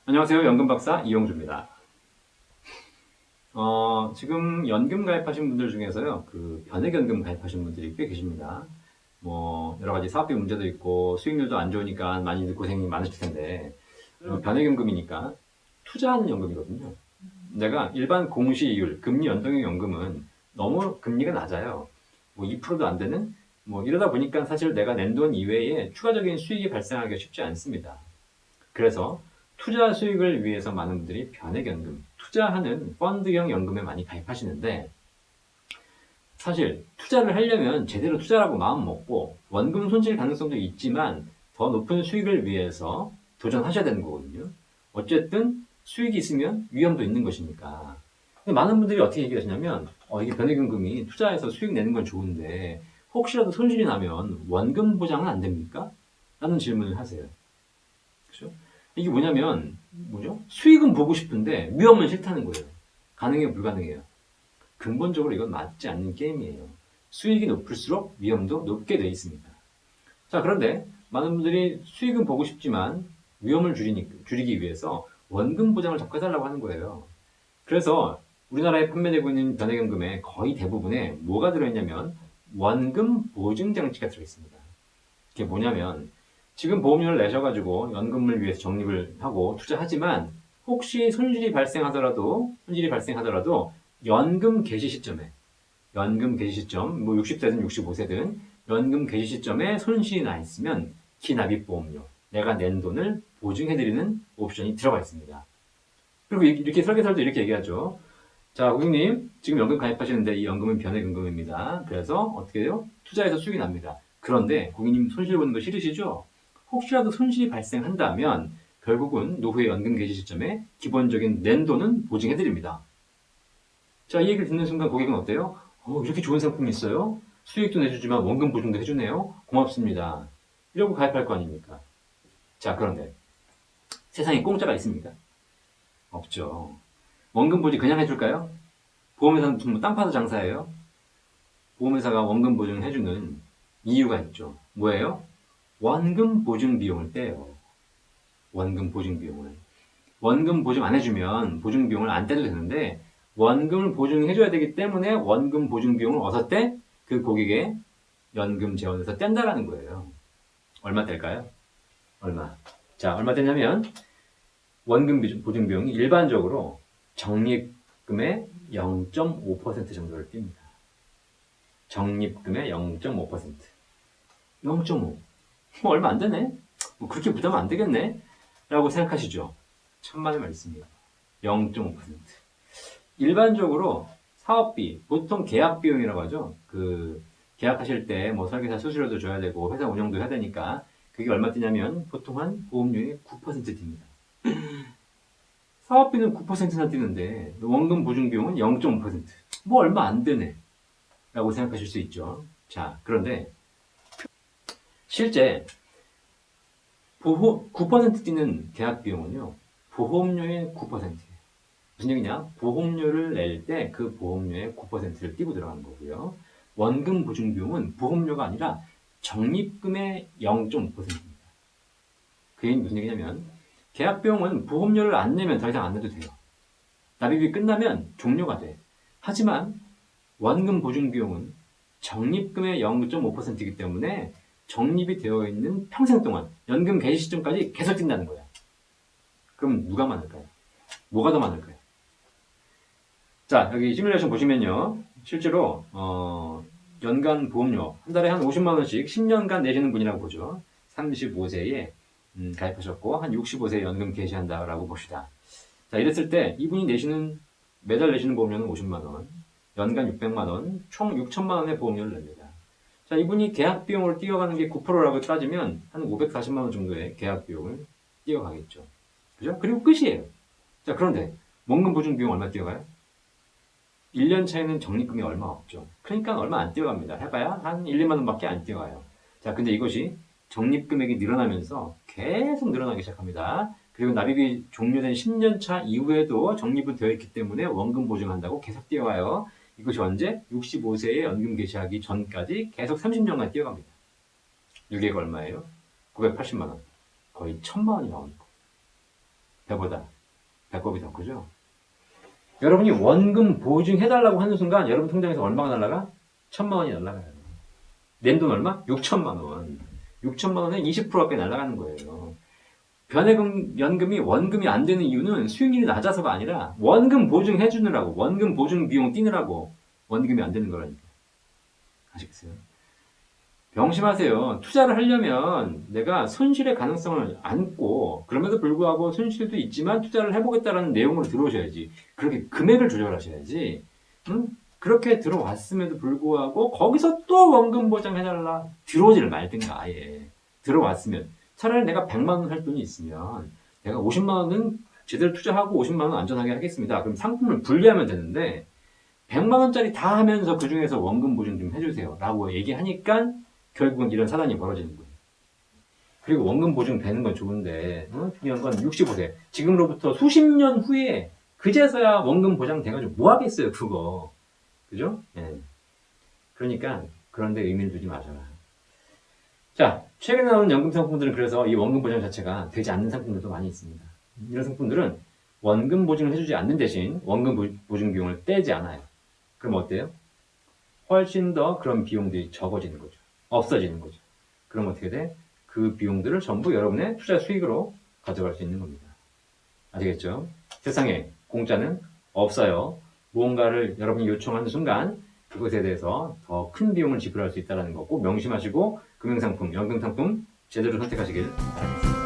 안녕하세요. 연금박사 이영주입니다. 지금 연금 가입하신 분들 중에서요, 변액연금 가입하신 분들이 꽤 계십니다. 여러 가지 사업비 문제도 있고, 수익률도 안 좋으니까 많이들 고생이 많으실 텐데, 변액연금이니까 투자하는 연금이거든요. 내가 일반 공시이율, 금리 연동형 연금은 너무 금리가 낮아요. 2%도 안 되는? 이러다 보니까 사실 내가 낸 돈 이외에 추가적인 수익이 발생하기가 쉽지 않습니다. 그래서 투자 수익을 위해서 많은 분들이 변액연금, 투자하는 펀드형 연금에 많이 가입하시는데, 사실 투자를 하려면 제대로 투자라고 마음 먹고 원금 손실 가능성도 있지만 더 높은 수익을 위해서 도전하셔야 되는 거거든요. 어쨌든 수익이 있으면 위험도 있는 것이니까. 근데 많은 분들이 어떻게 얘기하시냐면, 이게 변액연금이 투자해서 수익 내는 건 좋은데 혹시라도 손실이 나면 원금 보장은 안 됩니까? 라는 질문을 하세요. 그렇죠? 이게 뭐죠? 수익은 보고 싶은데 위험은 싫다는 거예요. 가능해요, 불가능해요? 근본적으로 이건 맞지 않는 게임이에요. 수익이 높을수록 위험도 높게 되어 있습니다. 자, 그런데 많은 분들이 수익은 보고 싶지만 위험을 줄이기 위해서 원금 보장을 자꾸 해달라고 하는 거예요. 그래서 우리나라에 판매되고 있는 변액연금의 거의 대부분에 뭐가 들어있냐면 원금 보증 장치가 들어있습니다. 이게 뭐냐면 지금 보험료를 내셔가지고 연금을 위해서 적립을 하고 투자하지만 혹시 손실이 발생하더라도 연금 개시 시점에 연금 개시 시점 60세든 65세든 연금 개시 시점에 손실이 나 있으면 기납입보험료 내가 낸 돈을 보증해드리는 옵션이 들어가 있습니다. 그리고 이렇게 설계사도 이렇게 얘기하죠. 자, 고객님, 지금 연금 가입하시는데 이 연금은 변액연금입니다. 그래서 어떻게 해요? 투자해서 수익이 납니다. 그런데 고객님 손실 보는 거 싫으시죠? 혹시라도 손실이 발생한다면 결국은 노후의 연금 개시 시점에 기본적인 낸 돈은 보증해드립니다. 자, 이 얘기를 듣는 순간 고객은 어때요? 이렇게 좋은 상품이 있어요? 수익도 내주지만 원금 보증도 해주네요? 고맙습니다. 이러고 가입할 거 아닙니까? 자, 그런데 세상에 공짜가 있습니까? 없죠. 원금 보증 그냥 해줄까요? 보험회사는 무슨 땅 파서 장사예요? 보험회사가 원금 보증을 해주는 이유가 있죠. 뭐예요? 원금 보증 비용을 떼요. 원금 보증 비용을. 원금 보증 안 해주면 보증 비용을 안 떼도 되는데 원금을 보증해줘야 되기 때문에 원금 보증 비용을 어디서 떼? 그 고객의 연금 재원에서 뗀다라는 거예요. 얼마 뗄까요? 얼마? 자, 얼마 떼냐면 원금 보증 비용이 일반적으로 적립금의 0.5% 정도를 띱니다. 적립금의 0.5%. 0.5. 얼마 안 되네? 그렇게 부담 안 되겠네? 라고 생각하시죠? 천만의 말씀이에요. 0.5%. 일반적으로 사업비, 보통 계약 비용이라고 하죠. 계약하실 때 설계사 수수료도 줘야 되고 회사 운영도 해야 되니까 그게 얼마 뛰냐면 보통 한 보험료의 9% 뜁니다. 사업비는 9%나 뛰는데 원금 보증 비용은 0.5%. 얼마 안 되네. 라고 생각하실 수 있죠. 자, 그런데 실제 9% 뛰는 계약 비용은요, 보험료의 9%예요. 무슨 얘기냐? 보험료를 낼 때 그 보험료의 9%를 띄고 들어가는 거고요. 원금 보증 비용은 보험료가 아니라 적립금의 0.5%입니다. 그게 무슨 얘기냐면, 계약 비용은 보험료를 안 내면 더 이상 안 내도 돼요. 납입이 끝나면 종료가 돼. 하지만 원금 보증 비용은 적립금의 0.5%이기 때문에 적립이 되어 있는 평생 동안 연금 개시 시점까지 계속 뛴다는 거야. 그럼 누가 많을까요? 뭐가 더 많을까요? 자, 여기 시뮬레이션 보시면요. 실제로 연간 보험료 한 달에 한 50만 원씩 10년간 내시는 분이라고 보죠. 35세에 가입하셨고 한 65세에 연금 개시한다라고 봅시다. 자, 이랬을 때 이분이 매달 내시는 보험료는 50만 원, 연간 600만 원, 총 6천만 원의 보험료를 냅니다. 자, 이분이 계약 비용을 띄어가는 게 9%라고 따지면 한 540만 원 정도의 계약 비용을 띄어가겠죠. 그죠? 그리고 끝이에요. 자, 그런데 원금 보증 비용 얼마 띄어가요? 1년 차에는 적립금이 얼마 없죠. 그러니까 얼마 안 뛰어갑니다. 해봐야 한 1, 2만 원밖에 안 뛰어가요. 자, 근데 이것이 적립금액이 늘어나면서 계속 늘어나기 시작합니다. 그리고 납입이 종료된 10년 차 이후에도 적립은 되어 있기 때문에 원금 보증한다고 계속 뛰어가요. 이것이 언제? 65세에 연금 개시하기 전까지 계속 30년간 뛰어갑니다. 유계가 얼마예요? 980만 원. 거의 1000만 원이 나오는 거. 배보다 배꼽이 더 크죠. 여러분이 원금 보증해달라고 하는 순간 여러분 통장에서 얼마가 날라가? 1,000만 원이 날라가요. 낸 돈 얼마? 6천만 원. 6천만 원에 20%가 꽤 날아가는 거예요. 연금이 원금이 안 되는 이유는 수익률이 낮아서가 아니라 원금 보증해주느라고, 원금 보증 비용 띄느라고 원금이 안 되는 거라니까. 아시겠어요? 명심하세요. 투자를 하려면 내가 손실의 가능성을 안고, 그럼에도 불구하고 손실도 있지만 투자를 해보겠다라는 내용으로 들어오셔야지. 그렇게 금액을 조절하셔야지. 응? 그렇게 들어왔음에도 불구하고 거기서 또 원금 보장해달라. 들어오지를 말든가 아예. 들어왔으면. 차라리 내가 100만 원 할 돈이 있으면 내가 50만 원은 제대로 투자하고 50만 원 안전하게 하겠습니다. 그럼 상품을 분리하면 되는데 100만 원짜리 다 하면서 그 중에서 원금 보증 좀 해주세요. 라고 얘기하니까 결국은 이런 사단이 벌어지는 거예요. 그리고 원금 보증 되는 건 좋은데 중요한 건 65세. 지금으로부터 수십 년 후에 그제서야 원금 보장 돼가지고 뭐 하겠어요 그거. 그죠? 예. 그러니까 그런데 의미를 두지 마셔라. 자, 최근에 나오는 연금 상품들은 그래서 이 원금 보장 자체가 되지 않는 상품들도 많이 있습니다. 이런 상품들은 원금 보증을 해주지 않는 대신 원금 보증 비용을 떼지 않아요. 그럼 어때요? 훨씬 더 그런 비용들이 적어지는 거죠. 없어지는 거죠. 그럼 어떻게 돼? 그 비용들을 전부 여러분의 투자 수익으로 가져갈 수 있는 겁니다. 아시겠죠? 세상에 공짜는 없어요. 무언가를 여러분이 요청하는 순간 그것에 대해서 더 큰 비용을 지불할 수 있다는 거 꼭 명심하시고 금융상품, 연금상품 제대로 선택하시길 바랍니다.